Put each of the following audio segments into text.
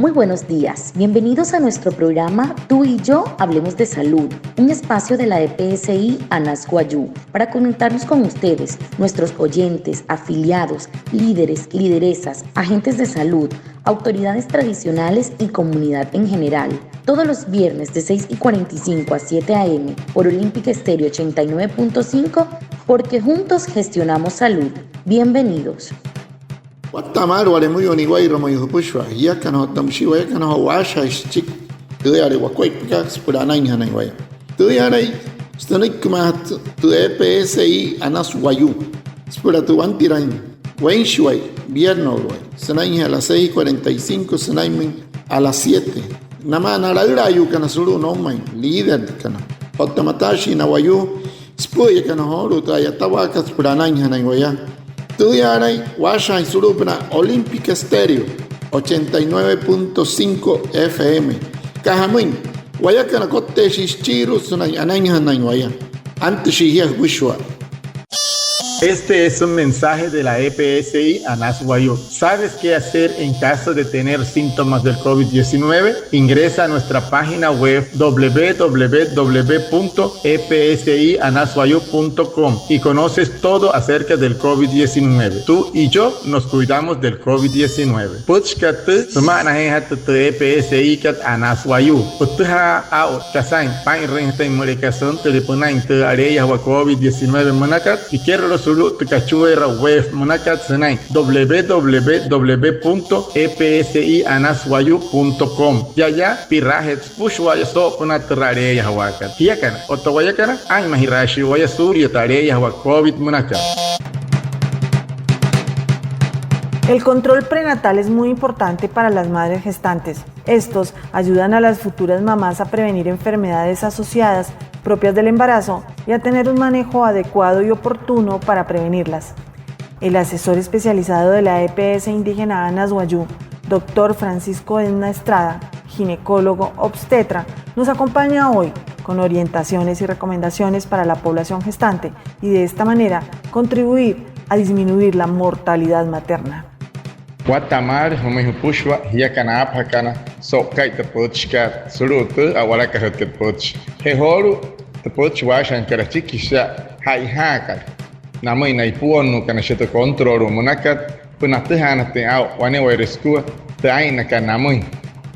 Muy buenos días, bienvenidos a nuestro programa Tú y yo hablemos de salud, un espacio de la EPSI ANAS Guayú para conectarnos con ustedes, nuestros oyentes, afiliados, líderes, lideresas, agentes de salud, autoridades tradicionales y comunidad en general. Todos los viernes de 6:45 a 7 a.m. por Olímpica Estéreo 89.5, porque juntos gestionamos salud. Bienvenidos. Guatamar waremu yoni guayro mo yupushwa ya kana tamshi wa kana washa chik tu yare wa kwaitka spurana inhana guaya tu yare stanik mat tu EPSI ANAS Guayú spura tu antirain wenshwai vierno guay sanai a las 6:45 sanai a las 7 nama naraira yu kana suru no mai líder kana otamatashi na Guayú spuya kana horu ta ya tawaka spurana inhana guaya Tuyaray, Washa Surupna, Olímpica Estéreo, 89.5 FM. Cajamuin, Guayacana Cote Shichiru, Sunay Anayhanay Guaya. Antes Shihia Wishwa. Este es un mensaje de la EPSI ANAS Guayú. ¿Sabes qué hacer en caso de tener síntomas del COVID-19? Ingresa a nuestra página web www.epsianasguayú.com y conoces todo acerca del COVID-19. Tú y yo nos cuidamos del COVID-19. Puchkat semana hehat EPSI kat ANAS Guayú. Utha au kasain pain renta inmunicación teleponain te areas wa COVID-19 manakat y quiero los Tikachuera web monacat senai www.epsianasguayú.com ya pirajet pushwaya so kuna trareya hawaka tiakan otawayakana ay mahirashi waya surya tareya hawa covid monacat. El control prenatal es muy importante para las madres gestantes. Estos ayudan a las futuras mamás a prevenir enfermedades asociadas propias del embarazo y a tener un manejo adecuado y oportuno para prevenirlas. El asesor especializado de la EPS indígena ANAS Guayú, Dr. Francisco Edna Estrada, ginecólogo obstetra, nos acompaña hoy con orientaciones y recomendaciones para la población gestante y de esta manera contribuir a disminuir la mortalidad materna. Guatamar, homejo pushwa, hiakana apakana, sokai te pochka, sulutu, awalaka te poch. Heholu, te poch washan karachikisha, haihaka. Namai naipuonu kana shete kontrolu monakat, punatehana te au, wane waireskua, te ainaka namai.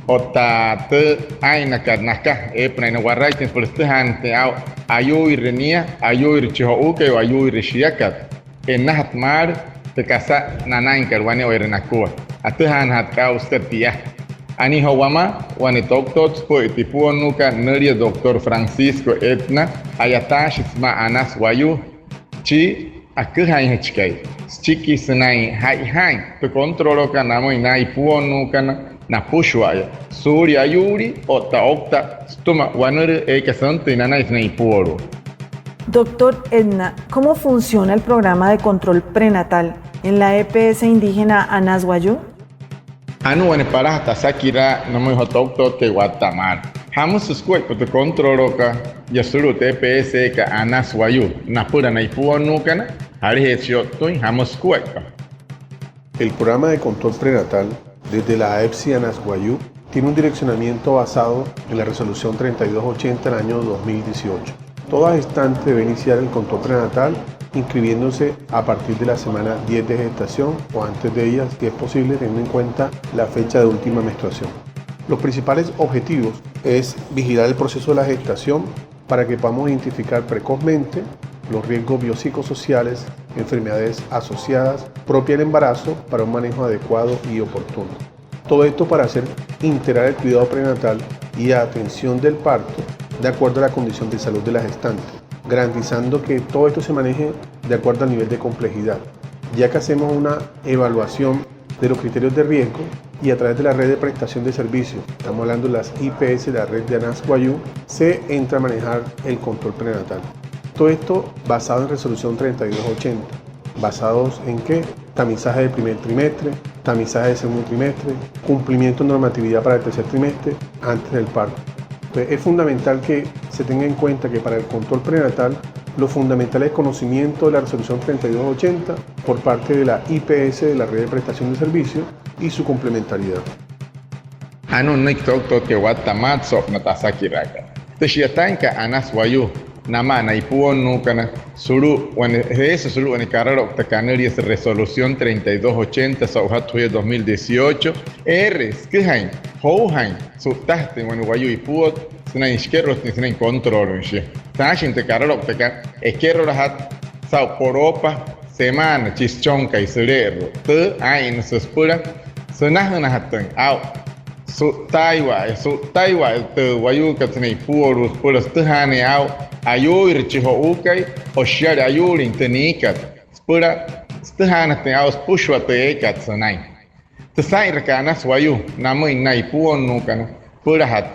Ota te ainaka naka, epna waraitin pultehan te au, ayu irenia, ayu irchihouke, ayu irishiakat. Enahat mar, te casa nanain karwane oirenakua atuhan hatka ustertia ani hawama wane doctor po itipuon nuka neria Dr. Francisco Edna ayatash ma ANAS Guayú chi akuhain hachkai chiki senai hai te controlo kana mo nai puon nuka na pushwaya suri ayuri okta stuma wanere ekasante nanai nei puoro. Doctor Edna, ¿cómo funciona el programa de control prenatal en la EPS indígena ANAS Guayú? Anu wane para tasakira no muy doctor te Guatamar. Hamus escuela te controloka yasuru EPS ka ANAS Guayú. Napura na ipuo nukana arihetsio tui hamus escuela. El programa de control prenatal desde la EPSI ANAS Guayú tiene un direccionamiento basado en la resolución 3280 del año 2018. Toda gestante debe iniciar el control prenatal inscribiéndose a partir de la semana 10 de gestación o antes de ella, si es posible, teniendo en cuenta la fecha de última menstruación. Los principales objetivos es vigilar el proceso de la gestación para que podamos identificar precozmente los riesgos biopsicosociales, enfermedades asociadas propias del embarazo para un manejo adecuado y oportuno. Todo esto para hacer integrar el cuidado prenatal y atención del parto de acuerdo a la condición de salud de la gestante, garantizando que todo esto se maneje de acuerdo al nivel de complejidad, ya que hacemos una evaluación de los criterios de riesgo y a través de la red de prestación de servicios, estamos hablando de las IPS, la red de ANAS Guayú, se entra a manejar el control prenatal. Todo esto basado en resolución 3280, basados en qué? Tamizaje del primer trimestre, tamizaje del segundo trimestre, cumplimiento de normatividad para el tercer trimestre antes del parto. Entonces, es fundamental que se tenga en cuenta que para el control prenatal lo fundamental es conocimiento de la resolución 3280 por parte de la IPS, de la red de prestación de servicios, y su complementariedad. Anu nik tok ke watamat sok natasaki raka. Teshiatanka anas wayu nama naipuon no kana suru wan eso suru wan kararo takaneri es resolución 3280 sauhatuya 2018 eres kihain hohain sutaste wan wayu ipuot sina iskerros ni sina control nshi tashin te kararo takan eskerro rahat sau poropa semana chischonka iserero te ain suspura sunahna hatan au su taiwa te wayu katnei puorus pulas tehane au ayuir chiho ukai o shari ayurin tenikat spura tehane te au spushwa te ekat sanai te sair kanas wayu namai nai puon nukan pura hat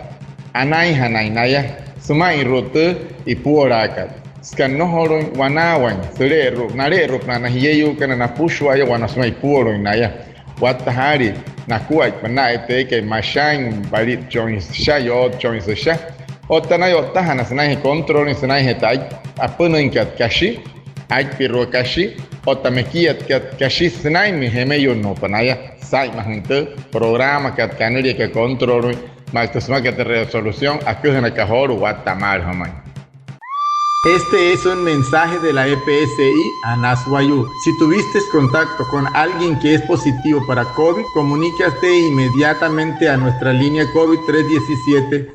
anai hanai naya sumai rote i puorakat skan nohoron wanawan serero narero na hiyeyu kana na pushwa ya wanasmai puoron naya watahari na kuai pana ete ke mashan balit joins shayo joins sha otana otahana sanai control sanai hetai apuna inkat kashi ai piro kashi otamekiat kat kashi sanai mi hemeyo no panaya sai mahunte programa kat kanuri ke control maltusma kat resolución akujana kahoru watamal hamai. Este es un mensaje de la EPSI a Naswayu. Si tuviste contacto con alguien que es positivo para COVID, comunícate inmediatamente a nuestra línea COVID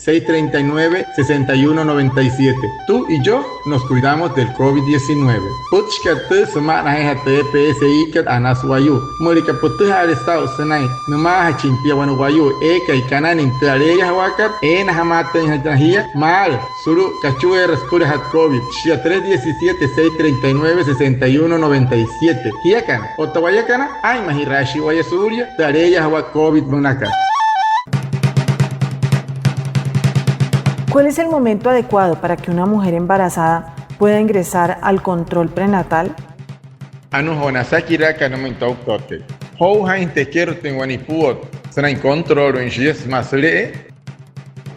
317-639-6197. Tú y yo nos cuidamos del COVID-19. Puchkate semana EPSI kat a Naswayu. Murika putuha arestado senai. Numaha chimpia wanuwayu. Eka y kanan intrareya wakap. Ena hamata en hajahia. Mal. Suru kachue respura hat COVID. Shia 317-639-6197. Hiakan, Otawayakana, ay mahirashi wayasuria, tareya hawa COVID munaka. ¿Cuál es el momento adecuado para que una mujer embarazada pueda ingresar al control prenatal? Anu honasaki raka no me toque. How hain te quiero tengo ni puot. Será en control en shies más lee.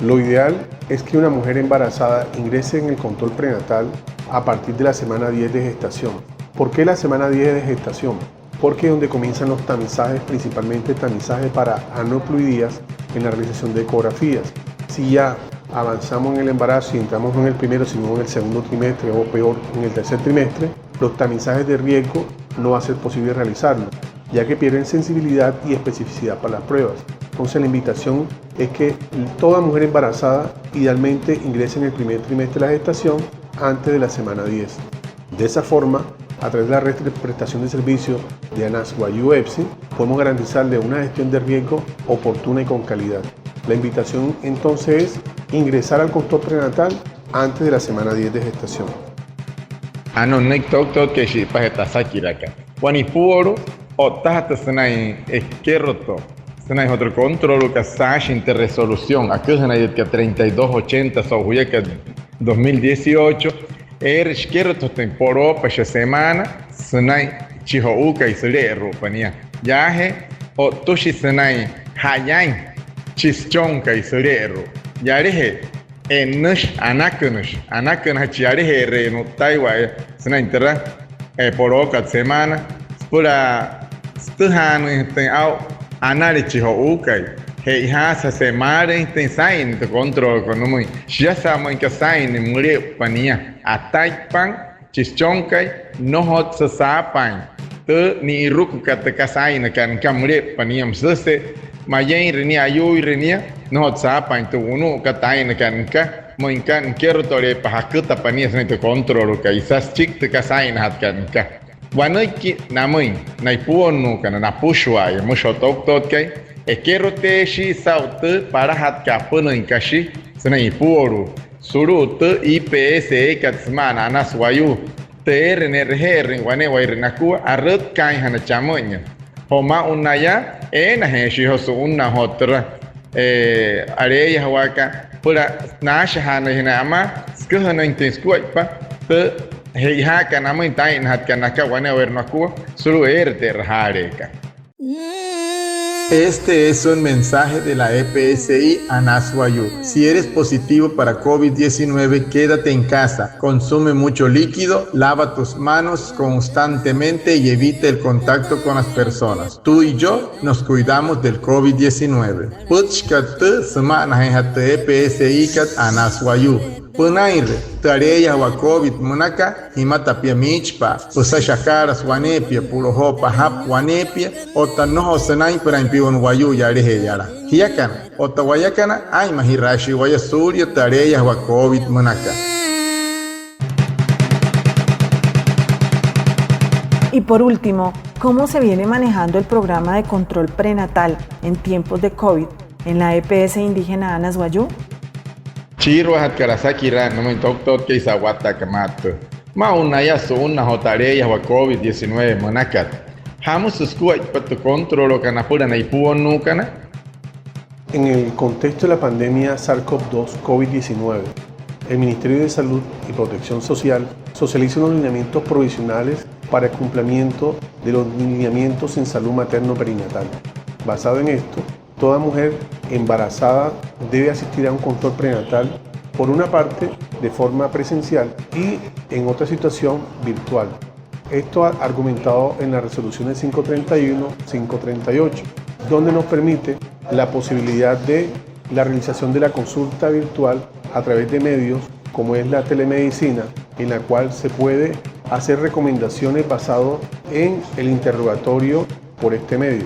Lo ideal es que una mujer embarazada ingrese en el control prenatal a partir de la semana 10 de gestación. ¿Por qué la semana 10 de gestación? Porque es donde comienzan los tamizajes, principalmente tamizajes para aneuploidías en la realización de ecografías. Si ya avanzamos en el embarazo y entramos no en el primero, sino en el segundo trimestre o peor en el tercer trimestre, los tamizajes de riesgo no va a ser posible realizarlos, ya que pierden sensibilidad y especificidad para las pruebas. Entonces la invitación es que toda mujer embarazada idealmente ingrese en el primer trimestre de la gestación antes de la semana 10. De esa forma, a través de la red de prestación de servicios de Naswayu EPSI, podemos garantizarle una gestión de riesgo oportuna y con calidad. La invitación entonces es ingresar al control prenatal antes de la semana 10 de gestación. Ano nek tok ke shi pahetasaki raka. Wani puoro otahata sanai eskerroto. Sanai otro control que sash inter resolución. Aquí sanai que 3280 sauhuya que 2018 eskerroto temporo pa semana sanai chihouka islero pania. Yahe o toshi sanai hayan chischonka islero. Yarehe enush anakunush hachiarehe re no taiwa sanai interra poroka semana pura stuhan ten au anare chihoukai he hasa semare ten sain te control konomui ya samo que sain mure pania ataipan chischonkai no hot sapan te ni ruku kata sain kan kamure paniam sese mayen reni ayu renia no hot sapan tu unu katain kan ka moinkan quiero tore pahakuta pania te control ka isas chik te kasain hat kan ka Wanaiki namui naipuon no kana na pushwa ya musho tok kai ekero te shi saute para hat kapuna inkashi sana ipuoru suru te IPS katsmana Naswayu TRNRR wane wairnaku arut kai hana chamonya homa unaya ena heshi hosu unna hotra areya hawaka pura nasha hana hina ama skuhana intenskuipa te Heha kana mo intain hat kana ka wane wernaku sulu erte rahareka. Este es un mensaje de la EPSI Anashuayú. Si eres positivo para COVID-19, quédate en casa, consume mucho líquido, lava tus manos constantemente y evita el contacto con las personas. Tú y yo nos cuidamos del COVID-19. Puchkat semana EPSI kat Anashuayú. Punaire, tareya wa COVID munaka, himatapia michpa, pusashakara swanepia, purohopa hap wanepia, otanoho sanay para impiwan wayu yarehe yara. Hiakan, otawayakana, ay mahirashi waya surya tareya wa COVID munaka. Y por último, ¿cómo se viene manejando el programa de control prenatal en tiempos de COVID en la EPS indígena Anashuayú? Chiro hat karasakira no me tocto que isawata kamato. Ma unaya so una hotareya wa COVID-19 monakat. Hamus escuay pato controlo kanapura na ipuon nukana. En el contexto de la pandemia SARS-CoV-2 COVID-19, el Ministerio de Salud y Protección Social socializa unos lineamientos provisionales para el cumplimiento de los lineamientos en salud materno-perinatal. Basado en esto, toda mujer embarazada debe asistir a un control prenatal, por una parte de forma presencial y en otra situación virtual. Esto argumentado en las resoluciones 531, 538, donde nos permite la posibilidad de la realización de la consulta virtual a través de medios como es la telemedicina, en la cual se puede hacer recomendaciones basadas en el interrogatorio por este medio.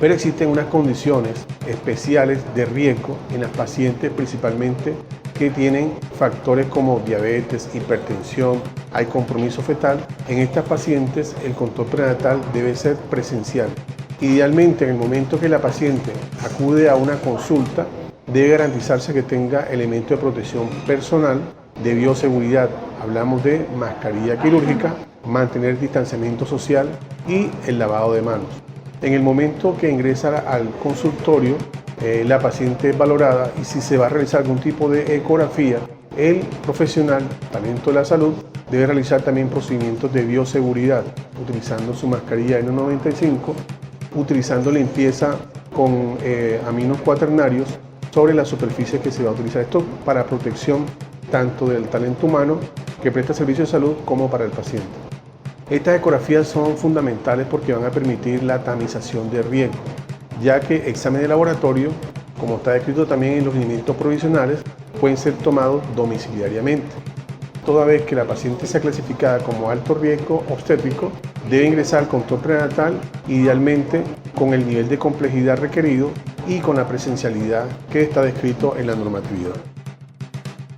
Pero existen unas condiciones especiales de riesgo en las pacientes, principalmente que tienen factores como diabetes, hipertensión, hay compromiso fetal. En estas pacientes el control prenatal debe ser presencial. Idealmente, en el momento que la paciente acude a una consulta, debe garantizarse que tenga elementos de protección personal, de bioseguridad. Hablamos de mascarilla quirúrgica, mantener distanciamiento social y el lavado de manos. En el momento que ingresa al consultorio, la paciente es valorada y si se va a realizar algún tipo de ecografía, el profesional, talento de la salud, debe realizar también procedimientos de bioseguridad, utilizando su mascarilla N95, utilizando limpieza con aminos cuaternarios sobre la superficie que se va a utilizar. Esto para protección tanto del talento humano que presta servicio de salud como para el paciente. Estas ecografías son fundamentales porque van a permitir la tamización de riesgo, ya que exámenes de laboratorio, como está descrito también en los lineamientos provisionales, pueden ser tomados domiciliariamente. Toda vez que la paciente sea clasificada como alto riesgo obstétrico, debe ingresar al control prenatal, idealmente con el nivel de complejidad requerido y con la presencialidad que está descrito en la normatividad.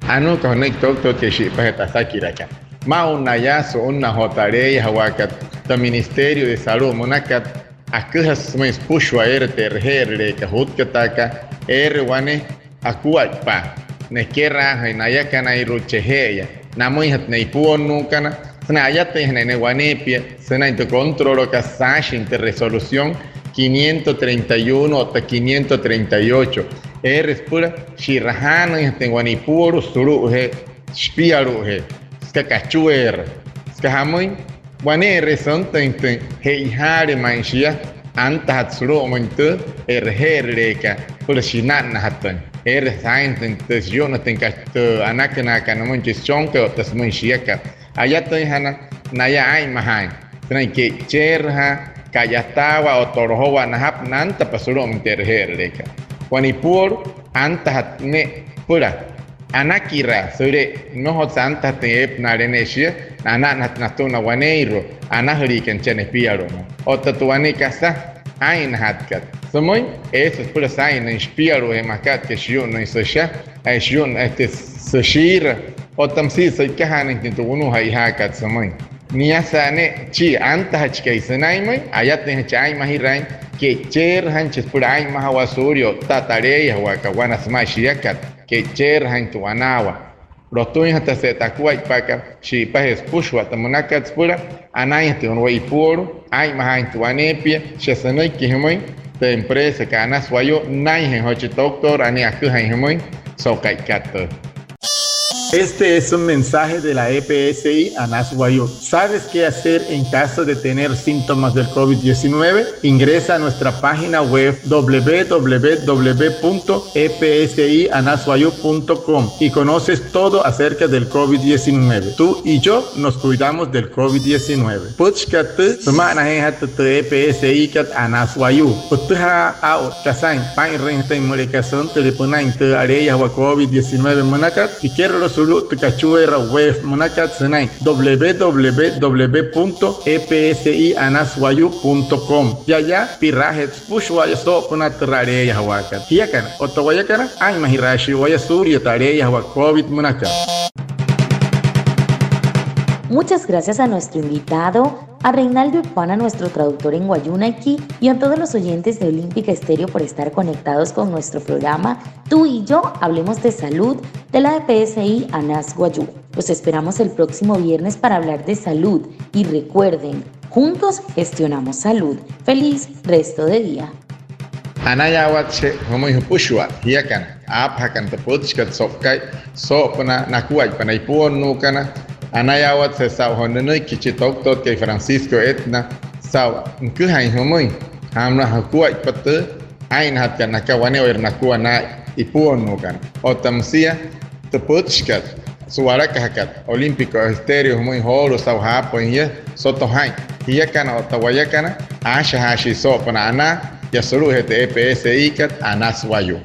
Anu conecto que shipa sakiraka. Ma unayaso una hotareya wakat ta Ministerio de Salud monakat akuhas mes pushwa terherre ka hutkataka wane akuaipa nekera hainayaka na irucheheya namoihat neipuon nukana snayate ne wanepia sena inte controlo ka sashin de resolución 531 hasta 538 pura shirahano este guanipuro suruhe spiaruhe cachuer, skahamoy, guane son tente, heihare manchia, antahatsuro monte, herreka, por shinan hatan, sainten, yo no tengo anakana, no manches chonka, o tas manchiaka, ayata hana, naya ay mahan, traen que cherha, kayatawa o torhowa nahap nanta pasuro monte herreka, guanipur, antahat ne, pura. Anakira sobre no santa te narenesia anak natuna waneiro anahri kenchen espiaro o tatuane casa ain hatkat somoy eso es pura sain espiaro e makat que shun no isosha ai shun este sashira o tamsi se kahan into unu hai hakat somoy niasane chi anta hachke isanaimai ayat ne chai mahirain que cher hanches pura ai mahawasurio tatareya wakawana smashiakat que cherha en Tuanawa. Los tuyos hasta se tacuay paca, si pajes pushwa, tamonacats pura, anay te un way puro, ay más en Tuanepia, shesanoi kihemoy, de empresa que Anashuayú, nay en hoche doctor, ani akuha hemoy, so kai kato. Este es un mensaje de la EPSI Anas Guayú. ¿Sabes qué hacer en caso de tener síntomas del COVID-19? Ingresa a nuestra página web www.epsianasguayú.com y conoces todo acerca del COVID-19. Tú y yo nos cuidamos del COVID-19. Puchkat semana EPSI kat Anas Guayú. Utuha out kasain pain rente merekason teleponain te area wa COVID-19 manakat y quiero sulu tekachuera web manakat senai www.epsianasguayú.com ya pirahet pushwa so kuna area hawakat hiakan otowayakana ay mahirashi waya surya area wa COVID manakat. Muchas gracias a nuestro invitado, a Reinaldo Ipana, nuestro traductor en Guayunaiki, y a todos los oyentes de Olímpica Estéreo por estar conectados con nuestro programa Tú y Yo Hablemos de Salud de la EPSI Anas Guayú. Los esperamos el próximo viernes para hablar de salud y recuerden, juntos gestionamos salud. ¡Feliz resto de día! Anayawatche homoihupushwa hiakan aphakan taputchkat sopkai sopana nakuay panaipuon nukana Anayawat se sao honoi kichitok tot ke Francisco etna sao nkuhai homoi hamna hakuai patu ain hat kan nakawane or nakua na ipuon nukan otamsia taputchkat suara kahakat Olímpico Estéreo homoi holo sao hapo ye sotohai hiakan otawayakana asha hashi sopana ana ya suru hete EPSI kat Anas Guayú.